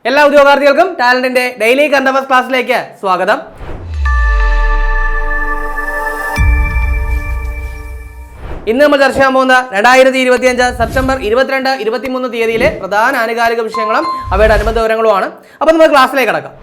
എല്ലാ ഉദ്യോഗാർത്ഥികൾക്കും ടാലന്റിന്റെ daily current affairs ക്ലാസ്സിലേക്ക് സ്വാഗതം. ഇന്ന് നമ്മൾ ചർച്ച ചെയ്യാൻ പോകുന്ന 2025 സെപ്റ്റംബർ 22, 23 തീയതിയിലെ പ്രധാന ആനുകാലിക വിഷയങ്ങളും അവയുടെ അനുബന്ധ വിവരങ്ങളുമാണ്. അപ്പോൾ നമുക്ക് ക്ലാസ്സിലേക്ക് കടക്കാം.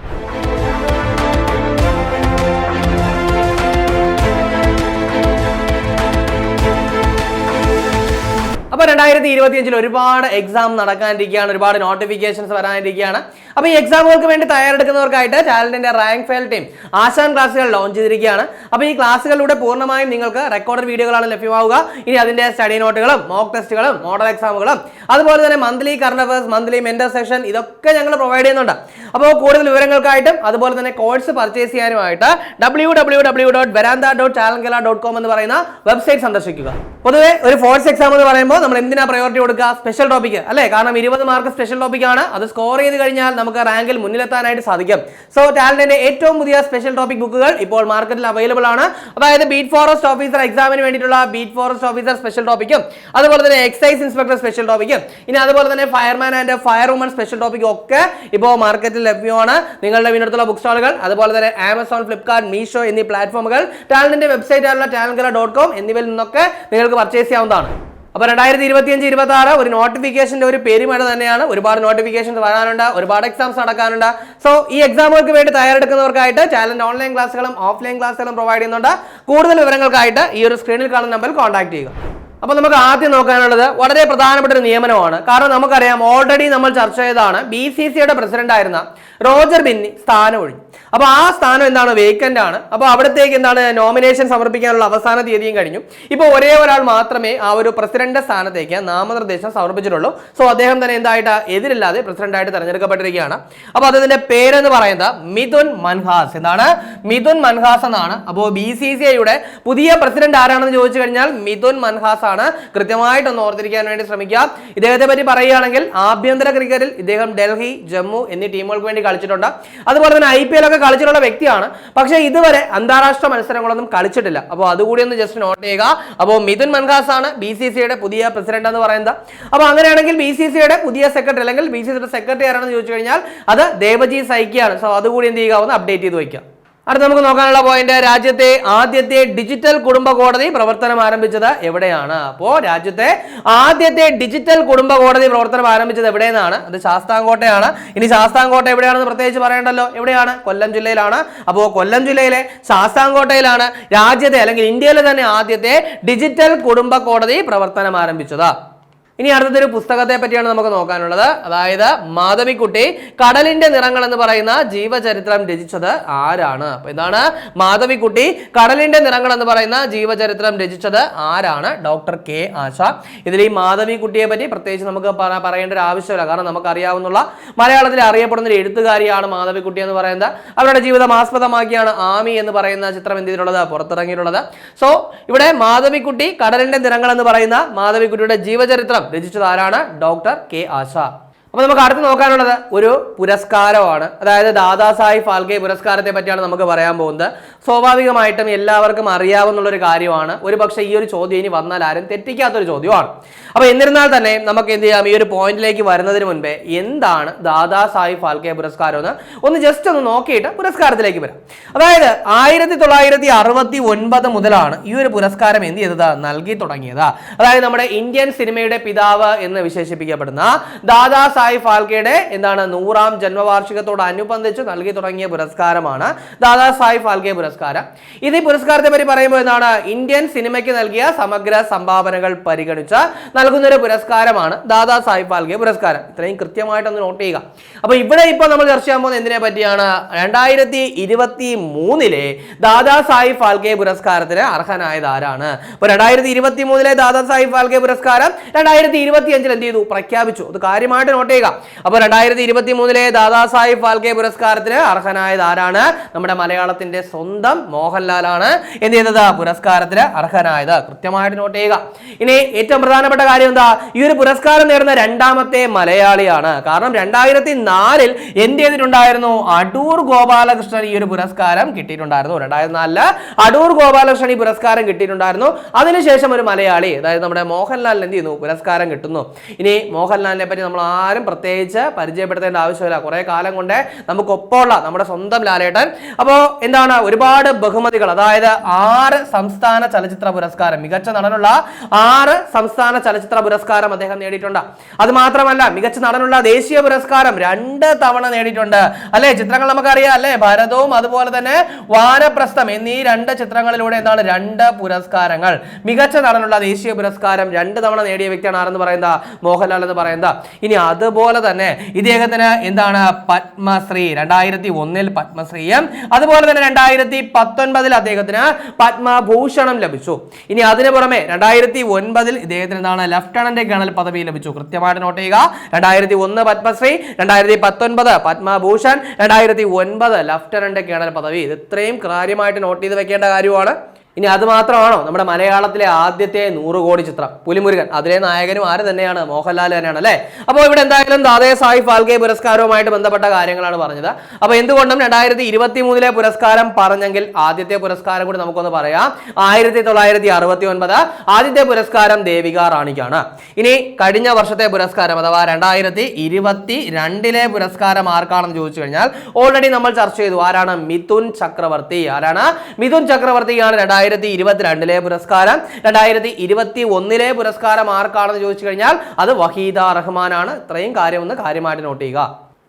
അപ്പോൾ 2025 ഒരുപാട് എക്സാം നടക്കാനിരിക്കുകയാണ്, ഒരുപാട് നോട്ടിഫിക്കേഷൻസ് വരാനിരിക്കുകയാണ്. അപ്പോൾ ഈ എക്സാമുകൾക്ക് വേണ്ടി തയ്യാറെടുക്കുന്നവർക്കായിട്ട് ടാലന്റിന്റെ റാങ്ക് ഫെയിൽ ടീം ആശാൻ ക്ലാസ്സുകൾ ലോഞ്ച് ചെയ്തിരിക്കുകയാണ്. അപ്പോൾ ഈ ക്ലാസ്സുകളിലൂടെ പൂർണ്ണമായും നിങ്ങൾക്ക് റെക്കോർഡഡ് വീഡിയോകളാണ് ലഭ്യമാവുക. ഇനി അതിന്റെ സ്റ്റഡി നോട്ടുകളും മോക്ക് ടെസ്റ്റുകളും മോഡൽ എക്സാമുകളും അതുപോലെ തന്നെ monthly current affairs, monthly mentor session ഇതൊക്കെ ഞങ്ങൾ പ്രൊവൈഡ് ചെയ്യുന്നുണ്ട്. അപ്പോൾ കൂടുതൽ വിവരങ്ങൾക്കായിട്ടും അതുപോലെ തന്നെ കോഴ്സ് പർച്ചേസ് ചെയ്യാനുമായിട്ട് www.veranda.talentgala.com എന്ന് പറയുന്ന വെബ്സൈറ്റ് സന്ദർശിക്കുക. പൊതുവെ ഒരു ഫോഴ്സ് എക്സാം എന്ന് പറയുമ്പോൾ നമ്മൾ എന്തിനാ പ്രയോറിറ്റി കൊടുക്കുക? സ്പെഷ്യൽ ടോപ്പിക് അല്ലേ? കാരണം 20 മാർക്ക് സ്പെഷ്യൽ ടോപ്പിക് ആണ്. അത് സ്കോർ ചെയ്ത് കഴിഞ്ഞാൽ നമുക്ക് റാങ്കിൽ മുന്നിലെത്താനായിട്ട് സാധിക്കും. സോ ടാലന്റിന്റെ ഏറ്റവും പുതിയ സ്പെഷ്യൽ ടോപ്പിക് ബുക്കുകൾ ഇപ്പോൾ മാർക്കറ്റിൽ അവൈലബിൾ ആണ്. അതായത് ബീറ്റ് ഫോറസ്റ്റ് ഓഫീസർ എക്സാമിന് വേണ്ടിയിട്ടുള്ള ബീറ്റ് ഫോറസ്റ്റ് ഓഫീസർ സ്പെഷ്യൽ ടോപ്പിക്കും അതുപോലെ തന്നെ എക്സൈസ് ഇൻസ്പെക്ടർ സ്പെഷ്യൽ ടോപ്പിക്കും ഇനി അതുപോലെ തന്നെ fireman and fire woman special ടോപ്പിക്കും ഒക്കെ ഇപ്പോൾ മാർക്കറ്റിൽ ലഭ്യമാണ്. നിങ്ങളുടെ വീടിനടുത്തുള്ള ബുക്ക് സ്റ്റാളുകൾ അതുപോലെ തന്നെ ആമസോൺ, ഫ്ലിപ്കാർട്ട്, മീഷോ എന്നീ പ്ലാറ്റ്ഫോമുകൾ, ടാലന്റിന്റെ വെബ്സൈറ്റ് ആയിട്ടുള്ള talentgala.com എന്നിവയിൽ നിന്നൊക്കെ നിങ്ങൾക്ക് പർച്ചേസ് ചെയ്യാവുന്നതാണ്. അപ്പോൾ 2025-26 ഒരു നോട്ടിഫിക്കേഷന്റെ ഒരു പെരുമഴ തന്നെയാണ്. ഒരുപാട് നോട്ടിഫിക്കേഷൻസ് വരാനുണ്ട്, ഒരുപാട് എക്സാംസ് നടക്കാനുണ്ട്. സോ ഈ എക്സാമുകൾക്ക് വേണ്ടി തയ്യാറെടുക്കുന്നവർക്കായിട്ട് ടാലന്റ് ഓൺലൈൻ ക്ലാസ്സുകളും ഓഫ്ലൈൻ ക്ലാസ്സുകളും പ്രൊവൈഡ് ചെയ്യുന്നുണ്ട്. കൂടുതൽ വിവരങ്ങൾക്കായിട്ട് ഈ ഒരു സ്ക്രീനിൽ കാണുന്ന നമ്പറിൽ കോൺടാക്ട് ചെയ്യുക. അപ്പോൾ നമുക്ക് ആദ്യം നോക്കാനുള്ളത് വളരെ പ്രധാനപ്പെട്ട ഒരു നിയമനമാണ്. കാരണം നമുക്കറിയാം, ഓൾറെഡി നമ്മൾ ചർച്ച ചെയ്തതാണ്, BCCIയുടെ പ്രസിഡന്റ് ആയിരുന്ന റോജർ ബിന്നി സ്ഥാനം ഒഴിഞ്ഞു. അപ്പോൾ ആ സ്ഥാനം എന്താണ്? വേക്കന്റ് ആണ്. അപ്പോൾ അവിടത്തേക്ക് എന്താണ് നോമിനേഷൻ സമർപ്പിക്കാനുള്ള അവസാന തീയതിയും കഴിഞ്ഞു. ഇപ്പോൾ ഒരേ ഒരാൾ മാത്രമേ ആ ഒരു പ്രസിഡന്റ് സ്ഥാനത്തേക്ക് നാമനിർദ്ദേശം സമർപ്പിച്ചിട്ടുള്ളൂ. സോ അദ്ദേഹം തന്നെ എന്തായിട്ട് എതിരില്ലാതെ പ്രസിഡന്റായിട്ട് തെരഞ്ഞെടുക്കപ്പെട്ടിരിക്കുകയാണ്. അപ്പോൾ അതിന്റെ പേരെന്ന് പറയുന്നത് മിഥുൻ മൻഹാസ്. എന്താണ്? മിഥുൻ മൻഹാസ് എന്നാണ്. അപ്പോൾ BCCIയുടെ പുതിയ പ്രസിഡന്റ് ആരാണെന്ന് ചോദിച്ചു കഴിഞ്ഞാൽ മിഥുൻ മൻഹാസ് ആണ്. കൃത്യമായിട്ടൊന്ന് ഓർത്തിരിക്കാൻ വേണ്ടി ശ്രമിക്കുക. ഇദ്ദേഹത്തെ പറ്റി പറയുകയാണെങ്കിൽ ആഭ്യന്തര ക്രിക്കറ്റിൽ ഇദ്ദേഹം ഡൽഹി, ജമ്മു എന്നീ ടീമുകൾക്ക് വേണ്ടി കളിച്ചിട്ടുണ്ട്. അതുപോലെ തന്നെ IPL ഒക്കെ കളിച്ചിട്ടുള്ള വ്യക്തിയാണ്. പക്ഷേ ഇതുവരെ അന്താരാഷ്ട്ര മത്സരങ്ങളൊന്നും കളിച്ചിട്ടില്ല. അപ്പോൾ അതുകൂടി ഒന്ന് ജസ്റ്റ് നോട്ട് ചെയ്യുക. അപ്പോൾ മിഥുൻ മൻഹാസ് ആണ് BCCIയുടെ പുതിയ പ്രസിഡന്റ് എന്ന് പറയുന്നത്. അപ്പോൾ അങ്ങനെയാണെങ്കിൽ BCCIയുടെ പുതിയ സെക്രട്ടറി അല്ലെങ്കിൽ BCCIയുടെ സെക്രട്ടറി ആരാണെന്ന് ചോദിച്ചു കഴിഞ്ഞാൽ അത് ദേവജി സൈക്കിയാണ്. സോ അതുകൂടി എന്ത് ചെയ്യുക? ഒന്ന് അപ്ഡേറ്റ് ചെയ്ത് വയ്ക്കുക. അടുത്ത നമുക്ക് നോക്കാനുള്ള പോയിന്റ്, രാജ്യത്തെ ആദ്യത്തെ ഡിജിറ്റൽ കുടുംബ കോടതി പ്രവർത്തനം ആരംഭിച്ചത് എവിടെയാണ്? അപ്പോൾ രാജ്യത്തെ ആദ്യത്തെ ഡിജിറ്റൽ കുടുംബ കോടതി പ്രവർത്തനം ആരംഭിച്ചത് എവിടെയെന്നാണ്? അത് ശാസ്താംകോട്ടയാണ്. ഇനി ശാസ്താംകോട്ട എവിടെയാണെന്ന് പ്രത്യേകിച്ച് പറയണ്ടല്ലോ. എവിടെയാണ്? കൊല്ലം ജില്ലയിലാണ്. അപ്പോൾ കൊല്ലം ജില്ലയിലെ ശാസ്താംകോട്ടയിലാണ് രാജ്യത്തെ അല്ലെങ്കിൽ ഇന്ത്യയിലെ തന്നെ ആദ്യത്തെ ഡിജിറ്റൽ കുടുംബ കോടതി പ്രവർത്തനം ആരംഭിച്ചത്. ഇനി അടുത്തൊരു പുസ്തകത്തെ പറ്റിയാണ് നമുക്ക് നോക്കാനുള്ളത്. അതായത് മാധവിക്കുട്ടി കടലിന്റെ നിറങ്ങൾ എന്ന് പറയുന്ന ജീവചരിത്രം രചിച്ചത് ആരാണ്? അപ്പൊ എന്താണ്? മാധവിക്കുട്ടി കടലിന്റെ നിറങ്ങൾ എന്ന് പറയുന്ന ജീവചരിത്രം രചിച്ചത് ആരാണ്? Doctor K. ആശ. ഇതിൽ ഈ മാധവിക്കുട്ടിയെ പറ്റി പ്രത്യേകിച്ച് നമുക്ക് പറയേണ്ട ഒരു ആവശ്യമില്ല. കാരണം നമുക്കറിയാവുന്ന മലയാളത്തിൽ അറിയപ്പെടുന്ന ഒരു എഴുത്തുകാരിയാണ് മാധവിക്കുട്ടി എന്ന് പറയുന്നത്. അവരുടെ ജീവിതം ആസ്പദമാക്കിയാണ് ആമി എന്ന് പറയുന്ന ചിത്രം എന്ത് ചെയ്തിട്ടുള്ളത്? പുറത്തിറങ്ങിയിട്ടുള്ളത്. സോ ഇവിടെ മാധവിക്കുട്ടി കടലിന്റെ നിറങ്ങൾ എന്ന് പറയുന്ന മാധവിക്കുട്ടിയുടെ ജീവചരിത്രം രചിച്ചത് ആരാണ്? Doctor K. ആശ. അപ്പോൾ നമുക്ക് അടുത്ത് നോക്കാനുള്ളത് ഒരു പുരസ്കാരമാണ്. അതായത് ദാദാ സാഹിബ് ഫാൽക്കെ പുരസ്കാരത്തെ പറ്റിയാണ് നമുക്ക് പറയാൻ പോകുന്നത്. സ്വാഭാവികമായിട്ടും എല്ലാവർക്കും അറിയാവുന്നൊരു കാര്യമാണ്. ഒരു പക്ഷേ ഈ ഒരു ചോദ്യം ഇനി വന്നാൽ ആരും തെറ്റിക്കാത്തൊരു ചോദ്യമാണ്. അപ്പോൾ എന്നിരുന്നാൽ തന്നെ നമുക്ക് എന്ത് ചെയ്യാം? ഈ ഒരു പോയിന്റിലേക്ക് വരുന്നതിന് മുൻപേ എന്താണ് ദാദാ സാഹിബ് ഫാൽക്കെ പുരസ്കാരം എന്ന് ഒന്ന് ജസ്റ്റ് ഒന്ന് നോക്കിയിട്ട് പുരസ്കാരത്തിലേക്ക് വരാം. അതായത് 1969 മുതലാണ് ഈ ഒരു പുരസ്കാരം എന്ത് ചെയ്തത്? നൽകി തുടങ്ങിയത്. അതായത് നമ്മുടെ ഇന്ത്യൻ സിനിമയുടെ പിതാവ് എന്ന് വിശേഷിപ്പിക്കപ്പെടുന്ന ദാദാ സാഹിബ് ഫാൽക്കെയുടെ എന്താണ് 100ാം ജന്മവാർഷികത്തോടനുബന്ധിച്ച് നൽകി തുടങ്ങിയ പുരസ്കാരമാണ് ദാദാ സാഹിബ് ഫാൽക്കെ പുരസ്കാരം. ഇത് ഈ പുരസ്കാരത്തെ പറ്റി പറയുമ്പോൾ എന്താണ്? ഇന്ത്യൻ സിനിമയ്ക്ക് നൽകിയ സമഗ്ര സംഭാവനകൾ പരിഗണിച്ച് നൽകുന്ന ഒരു പുരസ്കാരമാണ് ദാദാ സാഹിബ് ഫാൽക്കെ പുരസ്കാരം. ഇത്രയും കൃത്യമായിട്ടൊന്ന് നോട്ട് ചെയ്യുക. അപ്പോൾ ഇവിടെ ഇപ്പോൾ നമ്മൾ ചർച്ച ചെയ്യാൻ പോകുന്നത് എന്തിനെ പറ്റിയാണ്? 2023 ദാദാ സാഹിബ് ഫാൽക്കെ പുരസ്കാരത്തിന് അർഹനായത് ആരാണ്? അപ്പോൾ 2023 ദാദാ സാഹിബ് ഫാൽക്കെ പുരസ്കാരം 2025 എന്ത് ചെയ്തു? പ്രഖ്യാപിച്ചു. അത് കാര്യമായിട്ട് നോട്ട് ചെയ്യുക. അപ്പോൾ 2023 ദാദാ സാഹിബ് ഫാൽക്കെ പുരസ്കാരത്തിന് അർഹനായത് ആരാണ്? നമ്മുടെ മലയാളത്തിന്റെ സ്വന്തം മോഹൻലാലാണ് എന്ത് ചെയ്തത്? പുരസ്കാരത്തിന് അർഹനായത്. കൃത്യമായിട്ട് നോട്ട് ചെയ്യുക. ഇനി ഏറ്റവും പ്രധാനപ്പെട്ട കാര്യം എന്താ? ഈ ഒരു പുരസ്കാരം നേടുന്ന രണ്ടാമത്തെ മലയാളിയാണ്. കാരണം 2004 എന്ത് ചെയ്തിട്ടുണ്ടായിരുന്നു? അടൂർ ഗോപാലകൃഷ്ണൻ ഈ ഒരു പുരസ്കാരം കിട്ടിയിട്ടുണ്ടായിരുന്നു. 2004 അടൂർ ഗോപാലകൃഷ്ണൻ ഈ പുരസ്കാരം കിട്ടിയിട്ടുണ്ടായിരുന്നു. അതിനുശേഷം ഒരു മലയാളി, അതായത് നമ്മുടെ മോഹൻലാലിന് എന്ത് ചെയ്യുന്നു? പുരസ്കാരം കിട്ടുന്നു. ഇനി മോഹൻലാലിനെ പറ്റി നമ്മൾ ആരും പ്രത്യേകിച്ച് പരിചയപ്പെടുത്തേണ്ട ആവശ്യമില്ല, കുറെ കാലം കൊണ്ട് നമുക്കൊപ്പമുള്ള നമ്മുടെ സ്വന്തം ലാലേട്ടൻ. അപ്പോൾ എന്താണ്, ഒരുപാട് ബഹുമതികൾ, അതായത് 6 സംസ്ഥാന ചലച്ചിത്ര പുരസ്കാരം, മികച്ച നടനുള്ള 6 സംസ്ഥാന ചലച്ചിത്ര പുരസ്കാരം അദ്ദേഹം നേടിയിട്ടുണ്ട്. അത് മാത്രമല്ല മികച്ച നടനുള്ള ദേശീയ പുരസ്കാരം 2 തവണ നേടിയിട്ടുണ്ട് അല്ലെ. ചിത്രങ്ങൾ നമുക്കറിയാം അല്ലെ, ഭരതവും അതുപോലെ തന്നെ വാനപ്രസ്ഥം എന്നീ 2 ചിത്രങ്ങളിലൂടെ എന്താണ് 2 പുരസ്കാരങ്ങൾ. മികച്ച നടനുള്ള ദേശീയ പുരസ്കാരം 2 തവണ നേടിയ വ്യക്തിയാണ് ആരെന്ന് പറയുന്നത്, മോഹൻലാൽ എന്ന് പറയുന്നത്. ഇനി അതുപോലെ തന്നെ ഇദ്ദേഹത്തിന് എന്താണ് പത്മശ്രീ 2001 പത്മശ്രീയും അതുപോലെ തന്നെ 2019 അദ്ദേഹത്തിന് പത്മഭൂഷണം ലഭിച്ചു. ഇനി അതിനു പുറമെ 2009 ഇദ്ദേഹത്തിന് എന്താണ് ലഫ്റ്റനന്റ് കേണൽ പദവി ലഭിച്ചു. കൃത്യമായിട്ട് നോട്ട് ചെയ്യുക. 2001 പത്മശ്രീ, 2019 പത്മഭൂഷൺ, 2009 ലഫ്റ്റനന്റ് കേണൽ പദവി. ഇത് ഇത്രയും കാര്യമായിട്ട് നോട്ട് ചെയ്ത് വെക്കേണ്ട കാര്യമാണ്. ഇനി അത് മാത്രമാണോ, നമ്മുടെ മലയാളത്തിലെ ആദ്യത്തെ 100 കോടി ചിത്രം പുലിമുരുകൻ, അതിലെ നായകനും ആര് തന്നെയാണ്, മോഹൻലാൽ തന്നെയാണ് അല്ലെ. അപ്പോൾ ഇവിടെ എന്തായാലും ദാദാ സാഹിബ് ഫാൽക്കെ പുരസ്കാരവുമായിട്ട് ബന്ധപ്പെട്ട കാര്യങ്ങളാണ് പറഞ്ഞത്. അപ്പോൾ എന്തുകൊണ്ടും 2023 പുരസ്കാരം പറഞ്ഞെങ്കിൽ ആദ്യത്തെ പുരസ്കാരം കൂടി നമുക്കൊന്ന് പറയാം. 1969 ആദ്യത്തെ പുരസ്കാരം ദേവിക റാണിക്കാണ്. ഇനി കഴിഞ്ഞ വർഷത്തെ പുരസ്കാരം അഥവാ 2022 പുരസ്കാരം ആർക്കാണെന്ന് ചോദിച്ചു കഴിഞ്ഞാൽ ഓൾറെഡി നമ്മൾ ചർച്ച ചെയ്തു. ആരാണ്, മിഥുൻ ചക്രവർത്തി. ആരാണ്, മിഥുൻ ചക്രവർത്തിയാണ് 2022 പുരസ്കാരം. 2021 പുരസ്കാരം ആർക്കാണെന്ന് ചോദിച്ചു കഴിഞ്ഞാൽ അത് വഹീദ റഹ്മാനാണ്. ഇത്രയും കാര്യം ഒന്ന് കാര്യമായിട്ട് നോട്ട് ചെയ്യുക.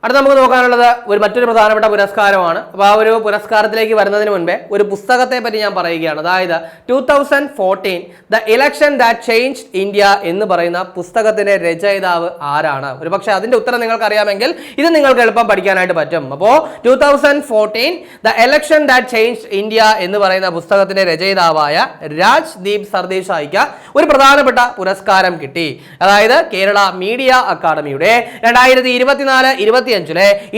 അടുത്ത നമുക്ക് നോക്കാനുള്ളത് മറ്റൊരു പ്രധാനപ്പെട്ട പുരസ്കാരമാണ്. അപ്പോൾ ആ ഒരു പുരസ്കാരത്തിലേക്ക് വരുന്നതിന് മുൻപേ ഒരു പുസ്തകത്തെ പറ്റി ഞാൻ പറയുകയാണ്. അതായത് 2014 the election that changed India എന്ന് പറയുന്ന പുസ്തകത്തിന്റെ രചയിതാവ് ആരാണ്? ഒരുപക്ഷെ അതിന്റെ ഉത്തരം നിങ്ങൾക്ക് അറിയാമെങ്കിൽ ഇത് നിങ്ങൾക്ക് എളുപ്പം പഠിക്കാനായിട്ട് പറ്റും. അപ്പോൾ 2014 the election that changed India എന്ന് പറയുന്ന പുസ്തകത്തിന്റെ രചയിതാവായ രാജ്ദീപ് സർദേശായിക്ക് ഒരു പ്രധാനപ്പെട്ട പുരസ്കാരം കിട്ടി. അതായത് കേരള മീഡിയ അക്കാദമിയുടെ 2024-25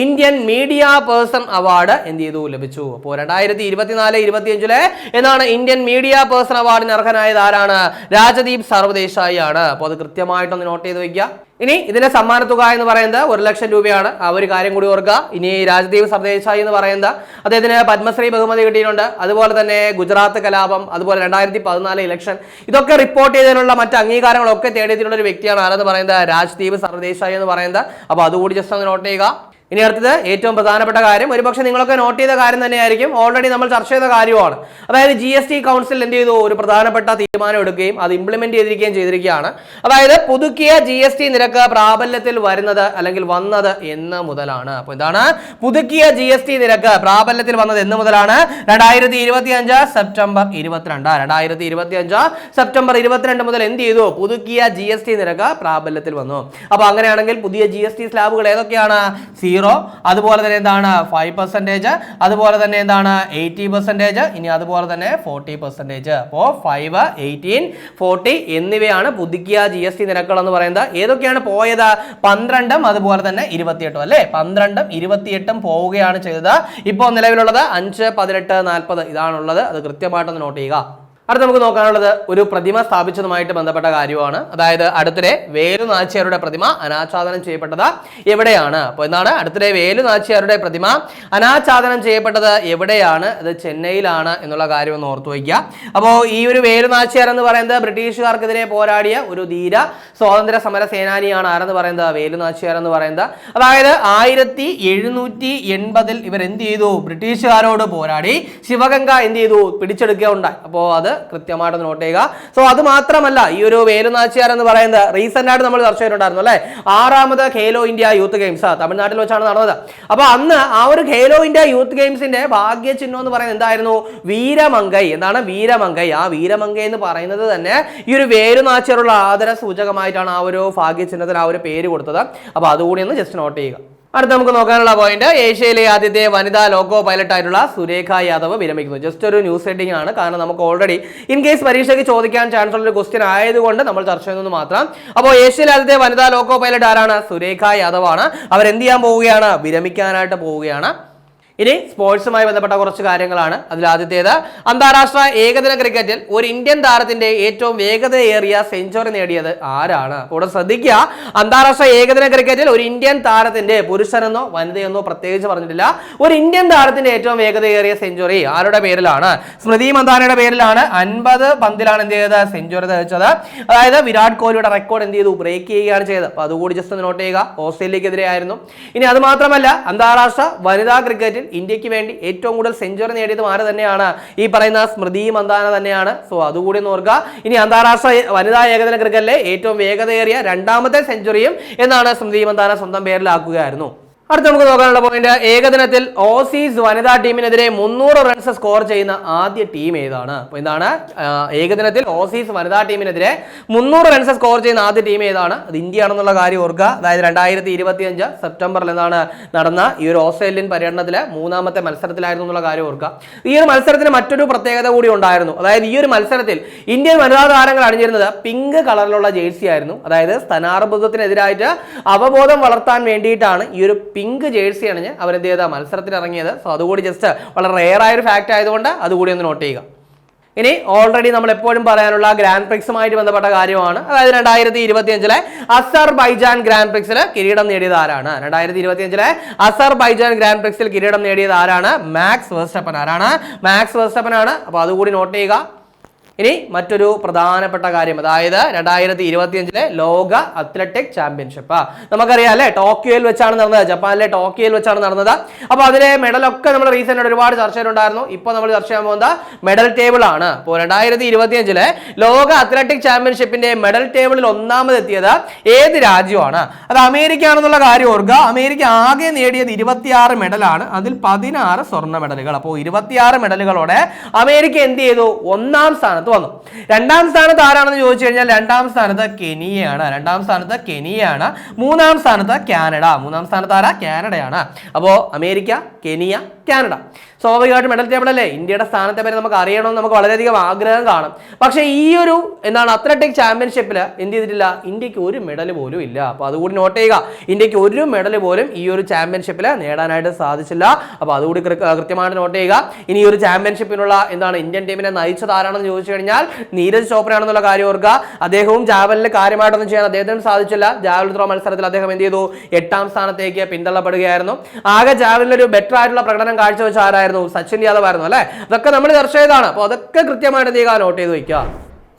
ഇന്ത്യൻ മീഡിയ പേഴ്സൺ അവാർഡ് എന്ത് ചെയ്തു, ലഭിച്ചു. അപ്പോൾ 2024-25 എന്നാണ് ഇന്ത്യൻ മീഡിയ പേഴ്സൺ അവാർഡിന് അർഹനായത് ആരാണ്, രാജ്ദീപ് സർദേശായി ആണ്. അപ്പോൾ അത് കൃത്യമായിട്ടൊന്ന് നോട്ട് ചെയ്ത് വെക്കുക. ഇനി ഇതിന്റെ സമ്മാന തുക എന്ന് പറയുന്നത് 1 ലക്ഷം രൂപയാണ്. ആ ഒരു കാര്യം കൂടി ഓർക്കുക. ഇനി രാജ്ദീപ് സർദേശായി എന്ന് പറയുന്നത് അദ്ദേഹത്തിന് പത്മശ്രീ ബഹുമതി കിട്ടിയിട്ടുണ്ട്. അതുപോലെ തന്നെ ഗുജറാത്ത് കലാപം, അതുപോലെ 2014 ഇലക്ഷൻ, ഇതൊക്കെ റിപ്പോർട്ട് ചെയ്തതിനുള്ള മറ്റ് അംഗീകാരങ്ങളൊക്കെ തേടിയിട്ടുള്ള ഒരു വ്യക്തിയാണ് ആരെന്ന് പറയുന്നത്, രാജ്ദീപ് സർദേശായി എന്ന് പറയുന്നത്. അപ്പോൾ അതുകൂടി ജസ്റ്റ് ഒന്ന് നോട്ട് ചെയ്യുക. ഇനി അടുത്തത് ഏറ്റവും പ്രധാനപ്പെട്ട കാര്യം, ഒരുപക്ഷെ നിങ്ങളൊക്കെ നോട്ട് ചെയ്ത കാര്യം തന്നെയായിരിക്കും, ഓൾറെഡി നമ്മൾ ചർച്ച ചെയ്ത കാര്യമാണ്. അതായത് GST കൗൺസിൽ എന്ത് ചെയ്തു, ഒരു പ്രധാനപ്പെട്ട തീരുമാനം എടുക്കുകയും അത് ഇംപ്ലിമെന്റ് ചെയ്തിരിക്കുകയാണ്. അതായത് പുതുക്കിയ GST നിരക്ക് പ്രാബല്യത്തിൽ വരുന്നത് അല്ലെങ്കിൽ വന്നത് എന്ന് മുതലാണ്. അപ്പോൾ എന്താണ്, പുതുക്കിയ GST നിരക്ക് പ്രാബല്യത്തിൽ വന്നത് എന്ന് മുതലാണ് 2025 സെപ്റ്റംബർ 22. 2025 സെപ്റ്റംബർ 22 മുതൽ എന്ത് ചെയ്തു, പുതുക്കിയ GST നിരക്ക് പ്രാബല്യത്തിൽ വന്നു. അപ്പോൾ അങ്ങനെയാണെങ്കിൽ പുതിയ GST സ്ലാബുകൾ ഏതൊക്കെയാണ്, 0, അതുപോലെ തന്നെ എന്താണ് 5%, അതുപോലെ തന്നെ എന്താണ് 80%, ഇനി അതുപോലെ തന്നെ 40%. അപ്പോൾ 5, 18, 40 എന്നിവയാണ് പുതുക്കിയ GST നിരക്കുകൾ എന്ന് പറയുന്നത്. ഏതൊക്കെയാണ് പോയത്, 12 അതുപോലെ തന്നെ 28 അല്ലേ. 12, 28 പോവുകയാണ് ചെയ്തത്. ഇപ്പോൾ നിലവിലുള്ളത് 5, 18, 40 ഇതാണുള്ളത്. അത് കൃത്യമായിട്ടൊന്ന് നോട്ട് ചെയ്യുക. അടുത്ത നമുക്ക് നോക്കാനുള്ളത് ഒരു പ്രതിമ സ്ഥാപിച്ചതുമായിട്ട് ബന്ധപ്പെട്ട കാര്യമാണ്. അതായത് അടുത്തിടെ വേലു നാച്ചിയാരുടെ പ്രതിമ അനാച്ഛാദനം ചെയ്യപ്പെട്ടത് എവിടെയാണ്? അപ്പോൾ എന്താണ്, അടുത്തിടെ വേലു നാച്ചിയാരുടെ പ്രതിമ അനാച്ഛാദനം ചെയ്യപ്പെട്ടത് എവിടെയാണ്? അത് ചെന്നൈയിലാണ് എന്നുള്ള കാര്യം ഒന്ന് ഓർത്തു വയ്ക്കുക. അപ്പോൾ ഈ ഒരു വേലു നാച്ചിയാർ എന്ന് പറയുന്നത് ബ്രിട്ടീഷുകാർക്കെതിരെ പോരാടിയ ഒരു ധീര സ്വാതന്ത്ര്യ സമര സേനാനിയാണ്. ആരെന്ന് പറയുന്നത്, വേലു നാച്ചിയാർ എന്ന് പറയുന്നത്. അതായത് 1780 ഇവർ എന്ത് ചെയ്തു, ബ്രിട്ടീഷുകാരോട് പോരാടി ശിവഗംഗ എന്ത് ചെയ്തു, പിടിച്ചെടുക്കുകയുണ്ടായി. അപ്പോൾ അത് കൃത്യമായിട്ട് നോട്ട് ചെയ്യുക. സോ അത് മാത്രമല്ല, ഈ ഒരു വേലു നാച്ചിയാർ എന്ന് പറയുന്നത് റീസെന്റ് ആയിട്ട് നമ്മൾ ചർച്ച ചെയ്തിട്ടുണ്ടായിരുന്നു അല്ലെ, 6ാമത് ഖേലോ ഇന്ത്യ യൂത്ത് ഗെയിംസ് തമിഴ്നാട്ടിൽ വെച്ചാണ് നടന്നത്. അപ്പൊ അന്ന് ആ ഒരു ഖേലോ ഇന്ത്യ യൂത്ത് ഗെയിംസിന്റെ ഭാഗ്യചിഹ്നം എന്ന് പറയുന്നത് എന്തായിരുന്നു, വീരമംഗൈ. എന്താണ് വീരമംഗൈ? ആ വീരമംഗൈ എന്ന് പറയുന്നത് തന്നെ ഈ ഒരു വേലു നാച്ചിയാറുള്ള ആദര സൂചകമായിട്ടാണ് ആ ഒരു ഭാഗ്യചിഹ്നത്തിന് ആ ഒരു പേര് കൊടുത്തത്. അപ്പൊ അതുകൂടി ഒന്ന് ജസ്റ്റ് നോട്ട് ചെയ്യുക. അടുത്ത നമുക്ക് നോക്കാനുള്ള പോയിന്റ്, ഏഷ്യയിലെ ആദ്യത്തെ വനിതാ ലോക്കോ പൈലറ്റ് ആയിട്ടുള്ള സുരേഖ യാദവ് വിരമിക്കുന്നു. ജസ്റ്റ് ഒരു ന്യൂസ് ഹെഡിംഗ് ആണ്, കാരണം നമുക്ക് ഓൾറെഡി ഇൻ കേസ് പരീക്ഷയ്ക്ക് ചോദിക്കാൻ ചാൻസ് ഉള്ള ഒരു ക്വസ്റ്റ്യൻ ആയതുകൊണ്ട് നമ്മൾ ചർച്ച ചെയ്യുന്നത് മാത്രം. അപ്പോൾ ഏഷ്യയിലെ ആദ്യത്തെ വനിതാ ലോക്കോ പൈലറ്റ് ആരാണ്? സുരേഖ യാദവ് ആണ്. അവരെന്ത് ചെയ്യാൻ പോവുകയാണ്? വിരമിക്കാനായിട്ട് പോവുകയാണ്. ഇനി സ്പോർട്സുമായി ബന്ധപ്പെട്ട കുറച്ച് കാര്യങ്ങളാണ്. അതിൽ ആദ്യത്തേത്, അന്താരാഷ്ട്ര ഏകദിന ക്രിക്കറ്റിൽ ഒരു ഇന്ത്യൻ താരത്തിന്റെ ഏറ്റവും വേഗതയേറിയ സെഞ്ചുറി നേടിയത് ആരാണ്? കൂടെ ശ്രദ്ധിക്കുക, അന്താരാഷ്ട്ര ഏകദിന ക്രിക്കറ്റിൽ ഒരു ഇന്ത്യൻ താരത്തിന്റെ, പുരുഷനെന്നോ വനിതയെന്നോ പ്രത്യേകിച്ച് പറഞ്ഞിട്ടില്ല, ഒരു ഇന്ത്യൻ താരത്തിന്റെ ഏറ്റവും വേഗതയേറിയ സെഞ്ചുറി ആരുടെ പേരിലാണ്? സ്മൃതി മന്ദാനയുടെ പേരിലാണ്. 50 പന്തിലാണ് എന്ത് ചെയ്തത്? സെഞ്ചുറി തെളിച്ചത്. അതായത് വിരാട് കോഹ്ലിയുടെ റെക്കോർഡ് എന്ത് ചെയ്തു? ബ്രേക്ക് ചെയ്യുകയാണ് ചെയ്തത്. അപ്പൊ അതുകൂടി ജസ്റ്റ് നോട്ട് ചെയ്യുക. ഓസ്ട്രേലിയക്കെതിരെ ആയിരുന്നു. ഇനി അത് മാത്രമല്ല, അന്താരാഷ്ട്ര വനിതാ ക്രിക്കറ്റിൽ ഇന്ത്യക്ക് വേണ്ടി ഏറ്റവും കൂടുതൽ സെഞ്ചുറി നേടിയത് ആര് തന്നെയാണ്? ഈ പറയുന്ന സ്മൃതി മന്ദാന തന്നെയാണ്. സോ അതുകൂടി ഒന്ന് ഓർക്കുക. ഇനി അന്താരാഷ്ട്ര വനിതാ ഏകദിന ക്രിക്കറ്റിലെ ഏറ്റവും വേഗതയേറിയ രണ്ടാമത്തെ സെഞ്ചുറിയും എന്നാണ് സ്മൃതി മന്ദാന സ്വന്തം പേരിലാക്കുകയായിരുന്നു. അടുത്ത നമുക്ക് നോക്കാനുള്ള പോയിന്റ്, ഏകദിനത്തിൽ ഓസീസ് വനിതാ ടീമിനെതിരെ 300 റൺസ് സ്കോർ ചെയ്യുന്ന ആദ്യ ടീം ഏതാണ്? അപ്പോൾ എന്താണ്? ഏകദിനത്തിൽ ഓസീസ് വനിതാ ടീമിനെതിരെ 300 റൺസ് സ്കോർ ചെയ്യുന്ന ആദ്യ ടീം ഏതാണ്? അത് ഇന്ത്യ ആണെന്നുള്ള കാര്യം ഓർക്കുക. അതായത് 2025 സെപ്റ്റംബറിൽ എന്താണ് നടന്ന ഈ ഒരു ഓസ്ട്രേലിയൻ പര്യടനത്തിലെ 3ാമത്തെ മത്സരത്തിലായിരുന്നു എന്നുള്ള കാര്യം ഓർക്കുക. ഈ ഒരു മത്സരത്തിന് മറ്റൊരു പ്രത്യേകത കൂടി ഉണ്ടായിരുന്നു. അതായത് ഈ ഒരു മത്സരത്തിൽ ഇന്ത്യൻ വനിതാ താരങ്ങൾ അണിഞ്ഞിരുന്നത് പിങ്ക് കളറിലുള്ള ജേഴ്സി ആയിരുന്നു. അതായത് സ്തനാർബുദത്തിനെതിരായിട്ട് അവബോധം വളർത്താൻ വേണ്ടിയിട്ടാണ് ഈ ഒരു പിങ്ക് ജേഴ്സി അണിഞ്ഞ് അവരെന്ത് ചെയ്ത മത്സരത്തിൽ ഇറങ്ങിയത്. സോ അതുകൂടി ജസ്റ്റ് വളരെ റെയർ ആയ ഒരു ഫാക്ട് ആയതുകൊണ്ട് അതുകൂടി ഒന്ന് നോട്ട് ചെയ്യുക. ഇനി ഓൾറെഡി നമ്മൾ എപ്പോഴും പറയാനുള്ള ഗ്രാൻഡ് പ്രിക്സുമായിട്ട് ബന്ധപ്പെട്ട കാര്യമാണ്. അതായത് 2025 അസർബൈജാൻ ഗ്രാൻഡ് പ്രിക്സിൽ കിരീടം നേടിയത് ആരാണ്? 2025 അസർബൈജാൻ ഗ്രാൻഡ് പ്രിക്സിൽ കിരീടം നേടിയത് ആരാണ്? Max Verstappen. ആരാണ്? മാക്സ് വെർസ്റ്റപ്പൻ ആണ്. അപ്പോൾ അതുകൂടി നോട്ട് ചെയ്യുക. ഇനി മറ്റൊരു പ്രധാനപ്പെട്ട കാര്യം, അതായത് 2025 ലോക അത്ലറ്റിക് ചാമ്പ്യൻഷിപ്പ് നമുക്കറിയാം അല്ലെ, ടോക്കിയോയിൽ വെച്ചാണ് നടന്നത്. ജപ്പാനിലെ ടോക്കിയോയിൽ വെച്ചാണ് നടന്നത്. അപ്പോൾ അതിലെ മെഡലൊക്കെ നമ്മൾ റീസെന്റ് ഒരുപാട് ചർച്ചയിലുണ്ടായിരുന്നു. ഇപ്പോൾ നമ്മൾ ചർച്ച ചെയ്യാൻ പോകുന്ന മെഡൽ ടേബിൾ ആണ്. അപ്പോൾ 2025 ലോക അത്ലറ്റിക് ചാമ്പ്യൻഷിപ്പിന്റെ മെഡൽ ടേബിളിൽ ഒന്നാമതെത്തിയത് ഏത് രാജ്യമാണ്? അത് അമേരിക്ക ആണെന്നുള്ള കാര്യം ഓർക്കുക. അമേരിക്ക ആകെ നേടിയത് 26 മെഡലാണ്. അതിൽ 16 സ്വർണ്ണ മെഡലുകൾ. അപ്പോൾ 26 മെഡലുകളോടെ അമേരിക്ക എന്ത് ചെയ്തു? ഒന്നാം സ്ഥാനത്ത് വന്നു. രണ്ടാം സ്ഥാനത്ത് ആരാണെന്ന് ചോദിച്ചു കഴിഞ്ഞാൽ രണ്ടാം സ്ഥാനത്ത് കെനിയയാണ്. മൂന്നാം സ്ഥാനത്ത് കാനഡ. മൂന്നാം സ്ഥാനത്ത് ആരാ? കാനഡയാണ്. അപ്പോ അമേരിക്ക, കെനിയ, കാനഡ. സ്വാഭാവികമായിട്ട് മെഡൽ ടേബിൾ അല്ലേ, ഇന്ത്യയുടെ സ്ഥാനത്തെ പറ്റി നമുക്ക് അറിയണമെന്ന് നമുക്ക് വളരെയധികം ആഗ്രഹം കാണും. പക്ഷേ ഈ ഒരു അത്ലറ്റിക് ചാമ്പ്യൻഷിപ്പിൽ എന്ത് ചെയ്തിട്ടില്ല? ഇന്ത്യക്ക് ഒരു മെഡൽ പോലും ഇല്ല. അപ്പോൾ അതുകൂടി നോട്ട് ചെയ്യുക. ഇന്ത്യക്ക് ഒരു മെഡൽ പോലും ഈ ഒരു ചാമ്പ്യൻഷിപ്പിൽ നേടാനായിട്ട് സാധിച്ചില്ല. അപ്പോൾ അതുകൂടി കൃത്യമായിട്ട് നോട്ട് ചെയ്യുക. ഇനി ഈ ഒരു ചാമ്പ്യൻഷിപ്പിനുള്ള ഇന്ത്യൻ ടീമിനെ നയിച്ചത് ആരാണെന്ന് ചോദിച്ചു കഴിഞ്ഞാൽ നീരജ് ചോപ്രയാണെന്നുള്ള കാര്യം ഓർക്കുക. അദ്ദേഹവും ജാവലിൽ കാര്യമായിട്ടൊന്നും ചെയ്യാൻ അദ്ദേഹത്തിന് സാധിച്ചില്ല. ജാവൽ ത്രോ മത്സരത്തിൽ അദ്ദേഹം എന്ത് ചെയ്തു? 8ാം സ്ഥാനത്തേക്ക് പിന്തള്ളപ്പെടുകയായിരുന്നു. ആകെ ജാവലിൽ ഒരു ബെറ്റർ ആയിട്ടുള്ള പ്രകടനം കാഴ്ചവെച്ച ആരായിരുന്നു? സച്ചിൻ യാദവ് ആയിരുന്നു അല്ലെ. അതൊക്കെ നമ്മൾ ചർച്ച ചെയ്തതാണ്. അപ്പോൾ അതൊക്കെ കൃത്യമായിട്ട് നോട്ട് ചെയ്ത് വയ്ക്കുക.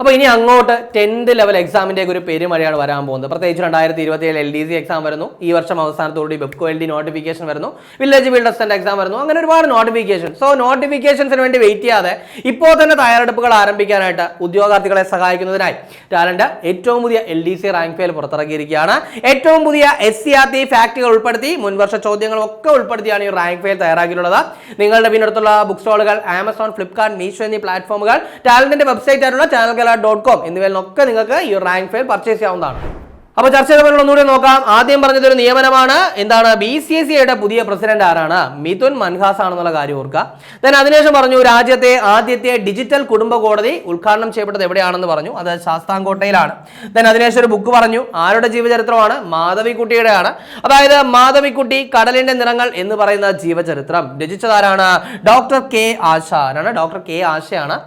അപ്പോൾ ഇനി അങ്ങോട്ട് 10th ലെവൽ എക്സാമിന്റെ ഒരു പെരുമഴയാണ് വരാൻ പോകുന്നത്. പ്രത്യേകിച്ച് 2027 LDC എക്സാം വരുന്നു. ഈ വർഷം അവസാനത്തോടുകൂടി ബെപ്കോ LD നോട്ടിഫിക്കേഷൻ വരുന്നു. വില്ലേജ് ഫീൽഡ് അസിസ്റ്റന്റ് എക്സാം വരുന്നു. അങ്ങനെ ഒരുപാട് നോട്ടിഫിക്കേഷൻ. സോ നോട്ടിഫിക്കേഷൻസിന് വേണ്ടി വെയിറ്റ് ചെയ്യാതെ ഇപ്പോൾ തന്നെ തയ്യാറെടുപ്പുകൾ ആരംഭിക്കാനായിട്ട് ഉദ്യോഗാർത്ഥികളെ സഹായിക്കുന്നതിനായി ടാലന്റ് ഏറ്റവും പുതിയ LDC റാങ്ക് ഫയൽ പുറത്തിറക്കിയിരിക്കുകയാണ്. ഏറ്റവും പുതിയ SCRT ഫാക്ടുകൾ ഉൾപ്പെടുത്തി മുൻവർഷ ചോദ്യങ്ങളും ഒക്കെ ഉൾപ്പെടുത്തിയാണ് ഈ റാങ്ക് ഫയൽ തയ്യാറാക്കിയിട്ടുള്ളത്. നിങ്ങളുടെ പിന്നടുത്തുള്ള ബുക്ക് സ്റ്റോളുകൾ, ആമസോൺ, ഫ്ലിപ്കാർട്ട്, മീഷോ എന്നീ പ്ലാറ്റ്ഫോമുകൾ, ടാലന്റിന്റെ വെബ്സൈറ്റ് ആയിട്ടുള്ള channelgala.com എന്നിവയിലൊക്കെ നിങ്ങൾക്ക് ഈ റാങ്ക് ഫയൽ പർച്ചേസ് ചെയ്യാവുന്നതാണ്. അപ്പോൾ ചർച്ച ചെയ്തപ്പോൾ ഒന്നുകൂടി നോക്കാം. ആദ്യം പറഞ്ഞത് ഒരു നിയമനമാണ്. എന്താണ്? BCCIയുടെ പുതിയ പ്രസിഡന്റ് ആരാണ്? മിഥുൻ മൻഹാസ് ആണെന്നുള്ള കാര്യം ഓർക്കുക. അതിനുശേഷം പറഞ്ഞു രാജ്യത്തെ ആദ്യത്തെ ഡിജിറ്റൽ കുടുംബ കോടതി ഉദ്ഘാടനം ചെയ്യപ്പെട്ടത് എവിടെയാണെന്ന് പറഞ്ഞു. അത് ശാസ്താംകോട്ടയിലാണ്. അതിനുശേഷം ഒരു ബുക്ക് പറഞ്ഞു. ആരുടെ ജീവചരിത്രമാണ്? മാധവിക്കുട്ടിയുടെയാണ്. അതായത് മാധവിക്കുട്ടി കടലിന്റെ നിറങ്ങൾ എന്ന് പറയുന്ന ജീവചരിത്രം രചിച്ചതാരാണ്? Doctor K Asha. Doctor K ആശയാണ്.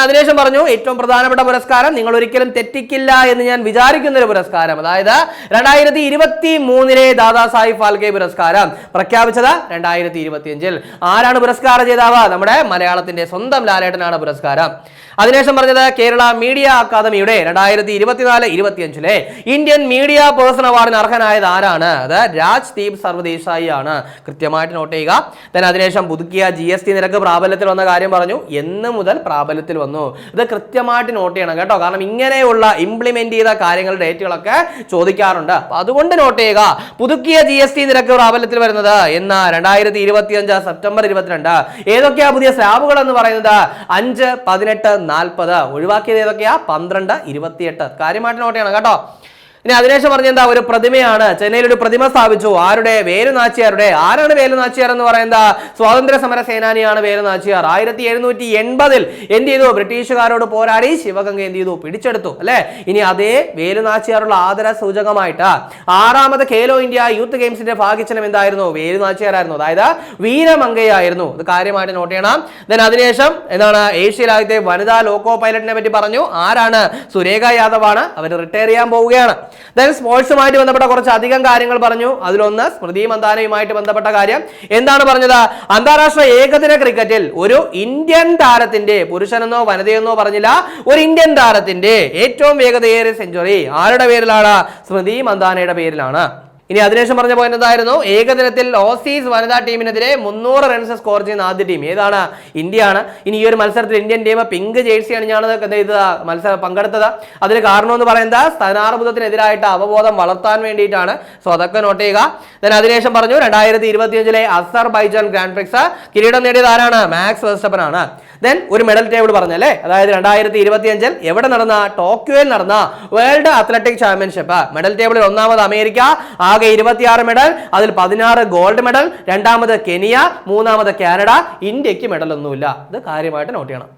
അതിനുശേഷം പറഞ്ഞു ഏറ്റവും പ്രധാനപ്പെട്ട പുരസ്കാരം, നിങ്ങൾ ഒരിക്കലും തെറ്റിക്കില്ല എന്ന് ഞാൻ വിചാരിക്കുന്ന ഒരു പുരസ്കാരം, അതായത് 2023 ദാദാ സാഹിബ് ഫാൽക്കെ പുരസ്കാരം പ്രഖ്യാപിച്ചത് 2025. ആരാണ് പുരസ്കാര ജേതാവ്? നമ്മുടെ മലയാളത്തിന്റെ സ്വന്തം ലാലേട്ടനാണ് പുരസ്കാരം. അതിനുശേഷം പറഞ്ഞത് കേരള മീഡിയ അക്കാദമിയുടെ 2024-25 ഇന്ത്യൻ മീഡിയ പേഴ്സൺ അവാർഡിന് അർഹനായത് ആരാണ്? അത് രാജ്ദീപ് സർവദേശായി ആണ്. കൃത്യമായിട്ട് നോട്ട് ചെയ്യുക. അതിനുശേഷം പുതുക്കിയ GST നിരക്ക് പ്രാബല്യത്തിൽ വന്ന കാര്യം പറഞ്ഞു. എന്ന് മുതൽ പ്രാബല്യത്തിൽ വന്നു? ഇത് കൃത്യമായിട്ട് നോട്ട് ചെയ്യണം കേട്ടോ. കാരണം ഇങ്ങനെയുള്ള ഇംപ്ലിമെന്റ് ചെയ്ത കാര്യങ്ങളുടെ ഡേറ്റുകളൊക്കെ ചോദിക്കാറുണ്ട്. അപ്പൊ അതുകൊണ്ട് നോട്ട് ചെയ്യുക. പുതുക്കിയ GST നിരക്ക് പ്രാബല്യത്തിൽ വരുന്നത് എന്ന 2025 സെപ്റ്റംബർ 22. ഏതൊക്കെയാ പുതിയ സ്ലാബുകൾ എന്ന് പറയുന്നത്? 5, 18, 40. ഒഴിവാക്കിയത് ഏതൊക്കെയാ? 12, 28. കാര്യമായിട്ട് നോട്ട് ചെയ്യണം കേട്ടോ. ഇനി അതിനുശേഷം പറഞ്ഞ എന്താ, ഒരു പ്രതിമയാണ്, ചെന്നൈയിൽ ഒരു പ്രതിമ സ്ഥാപിച്ചു. ആരുടെ? വേലു നാച്ചിയാരുടെ. ആരാണ് വേലു നാച്ചിയാർ എന്ന് പറയുന്നത്? സ്വാതന്ത്ര്യ സമര സേനാനിയാണ് വേലു നാച്ചിയാർ. 1780 എന്ത് ചെയ്തു? ബ്രിട്ടീഷുകാരോട് പോരാടി ശിവഗംഗ എന്ത് ചെയ്തു? പിടിച്ചെടുത്തു അല്ലെ. ഇനി അതേ വേലു നാച്ചിയാറുള്ള ആദര സൂചകമായിട്ട് 6ാമത് ഖേലോ ഇന്ത്യ യൂത്ത് ഗെയിംസിന്റെ ഭാഗ്യചിഹ്നം എന്തായിരുന്നു? വേലു നാച്ചിയാറായിരുന്നു. അതായത് വീരമംഗയായിരുന്നു. ഇത് കാര്യമായിട്ട് നോട്ട് ചെയ്യണം. ദെൻ അതിനുശേഷം എന്താണ്, ഏഷ്യയിലെ ആദ്യത്തെ വനിതാ ലോക്കോ പൈലറ്റിനെ പറ്റി പറഞ്ഞു. ആരാണ്? സുരേഖ യാദവ് ആണ്. അവർ റിട്ടയർ ചെയ്യാൻ പോവുകയാണ്. ദെൻ സ്പോർട്സുമായിട്ട് ബന്ധപ്പെട്ട കുറച്ച് അധികം കാര്യങ്ങൾ പറഞ്ഞു. അതിലൊന്ന് സ്മൃതി മന്ദാനയുമായിട്ട് ബന്ധപ്പെട്ട കാര്യം. എന്താണ് പറഞ്ഞത്? അന്താരാഷ്ട്ര ഏകദിന ക്രിക്കറ്റിൽ ഒരു ഇന്ത്യൻ താരത്തിന്റെ, പുരുഷനെന്നോ വനിതയെന്നോ പറഞ്ഞില്ല, ഒരു ഇന്ത്യൻ താരത്തിന്റെ ഏറ്റവും വേഗതയേറിയ സെഞ്ചുറി ആരുടെ പേരിലാണ്? സ്മൃതി മന്ദാനയുടെ പേരിലാണ്. ഇനി അതിനുശേഷം പറഞ്ഞ പോയിന്റ് എന്തായിരുന്നു? ഏകദിനത്തിൽ ഓസീസ് വനിതാ ടീമിനെതിരെ 300 റൺസ് സ്കോർ ചെയ്യുന്ന ആദ്യ ടീം ഏതാണ്? ഇന്ത്യയാണ്. ഇനി ഈ ഒരു മത്സരത്തിൽ ഇന്ത്യൻ ടീം പിങ്ക് ജേഴ്സി അണിഞ്ഞാണ് മത്സരം പങ്കെടുത്തത്. അതിന് കാരണം എന്ന് പറയുന്നത് സ്ഥാനാർബുദത്തിനെതിരായിട്ട് അവബോധം വളർത്താൻ വേണ്ടിയിട്ടാണ്. സോ അതൊക്കെ നോട്ട് ചെയ്യുക. then അതിനുശേഷം പറഞ്ഞു 2025 അസർബൈജാൻ ഗ്രാൻഡ് പ്രിക്സ് കിരീടം നേടിയത് ആരാണ്? മാക്സ് വെർസ്റ്റപ്പൻ ആണ്. ദെൻ ഒരു മെഡൽ ടേബിൾ പറഞ്ഞല്ലേ, അതായത് 2025 എവിടെ നടന്ന? ടോക്കിയോയിൽ നടന്ന വേൾഡ് അത്ലറ്റിക് ചാമ്പ്യൻഷിപ്പ്. മെഡൽ ടേബിളിൽ 1ാമത് അമേരിക്ക, ആകെ 26 മെഡൽ, അതിൽ 16 ഗോൾഡ് മെഡൽ. 2ാമത് കെനിയ, 3ാമത് കാനഡ. ഇന്ത്യക്ക് മെഡൽ ഒന്നുമില്ല. ഇത് കാര്യമായിട്ട് നോട്ട് ചെയ്യണം.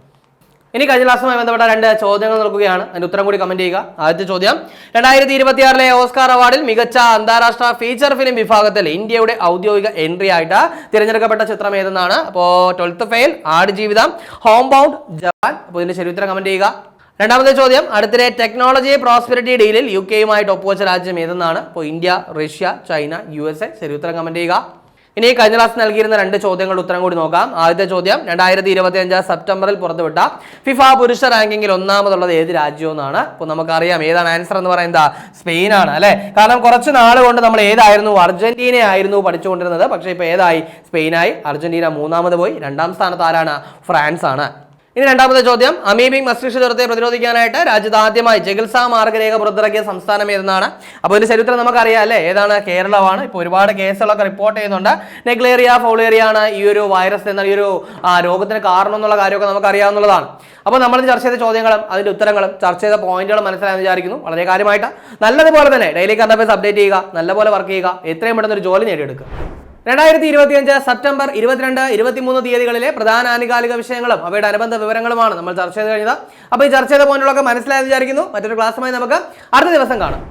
ഇനി കഴിഞ്ഞ ക്ലാസ്സുമായി ബന്ധപ്പെട്ട 2 ചോദ്യങ്ങൾ നൽകുകയാണ്. അതിന്റെ ഉത്തരം കൂടി കമന്റ് ചെയ്യുക. ആദ്യത്തെ ചോദ്യം, 2026 ഓസ്കാർ അവാർഡിൽ മികച്ച അന്താരാഷ്ട്ര ഫീച്ചർ ഫിലിം വിഭാഗത്തിൽ ഇന്ത്യയുടെ ഔദ്യോഗിക എൻട്രി ആയിട്ട് തിരഞ്ഞെടുക്കപ്പെട്ട ചിത്രം ഏതെന്നാണ്? അപ്പോൾ 12th fail, Aadujeevitham, home bound, Jawan. അപ്പോൾ ഇതിന്റെ ശരി ഉത്തരം കമന്റ് ചെയ്യുക. രണ്ടാമത്തെ ചോദ്യം, അടുത്തിടെ ടെക്നോളജി പ്രോസ്പെരിറ്റി ഡീലിൽ UK ഒപ്പുവെച്ച രാജ്യം ഏതെന്നാണ്? അപ്പോൾ ഇന്ത്യ, റഷ്യ, ചൈന, USA. ശരി ഉത്തരം കമന്റ് ചെയ്യുക. ഇനി കഴിഞ്ഞ ക്ലാസ് നൽകിയിരുന്ന 2 ചോദ്യങ്ങളുടെ ഉത്തരം കൂടി നോക്കാം. ആദ്യത്തെ ചോദ്യം, 2025 സെപ്റ്റംബറിൽ പുറത്തുവിട്ട ഫിഫ പുരുഷ റാങ്കിങ്ങിൽ 1ാമതുള്ളത് ഏത് രാജ്യമെന്നാണ്? അപ്പോൾ നമുക്കറിയാം ഏതാണ് ആൻസർ എന്ന് പറയുന്നത്? സ്പെയിൻ ആണ് അല്ലെ. കാരണം കുറച്ച് നാൾ കൊണ്ട് നമ്മൾ ഏതായിരുന്നു? അർജന്റീന ആയിരുന്നു പഠിച്ചുകൊണ്ടിരുന്നത്. പക്ഷേ ഇപ്പോൾ ഏതായി? സ്പെയിനായി. അർജന്റീന 3ാമത് പോയി. 2ാം സ്ഥാനത്ത് ആരാണ്? ഫ്രാൻസ് ആണ്. ഇനി രണ്ടാമത്തെ ചോദ്യം, അമീബിക് മസ്തിഷ്ക ജ്വരത്തെ പ്രതിരോധിക്കാനായിട്ട് രാജ്യത്ത് ആദ്യമായി ചികിത്സാ മാർഗരേഖ പുറത്തിറക്കിയ സംസ്ഥാനം ഏതെന്നാണ്? അപ്പോൾ ഇതിന്റെ ചരിത്രം നമുക്കറിയാം അല്ലേ, ഏതാണ്? കേരളമാണ്. ഇപ്പോൾ ഒരുപാട് കേസുകളൊക്കെ റിപ്പോർട്ട് ചെയ്യുന്നുണ്ട്. നെഗ്ലേറിയ ഫൗളേറിയ ആണ് ഈ ഒരു വൈറസ് എന്ന ഈ ഒരു രോഗത്തിന് കാരണം എന്നുള്ള കാര്യമൊക്കെ നമുക്ക് അറിയാവുന്നതാണ്. അപ്പോൾ നമ്മൾ ചർച്ച ചെയ്ത ചോദ്യങ്ങളും അതിന്റെ ഉത്തരങ്ങളും ചർച്ച ചെയ്ത പോയിന്റുകളും മനസ്സിലായെന്ന് വിചാരിക്കുന്നു. വളരെ കാര്യമായിട്ട് നല്ലതുപോലെ തന്നെ ഡെയിലി കറണ്ട് അഫയേഴ്സ് അപ്ഡേറ്റ് ചെയ്യുക, നല്ലപോലെ വർക്ക് ചെയ്യുക, എത്രയും പെട്ടെന്ന് ഒരു ജോലി നേടിയെടുക്കുക. 2025 സെപ്റ്റംബർ 22, 23 തീയതികളിലെ പ്രധാന ആനുകാലിക വിഷയങ്ങളും അവയുടെ അനുബന്ധ വിവരങ്ങളുമാണ് നമ്മൾ ചർച്ച ചെയ്ത് കഴിഞ്ഞത്. അപ്പോൾ ഈ ചർച്ച ചെയ്ത പോയിന്റുകളൊക്കെ മനസ്സിലായെന്ന് വിചാരിക്കുന്നു. മറ്റൊരു ക്ലാസ്സുമായി നമുക്ക് അടുത്ത ദിവസം കാണാം.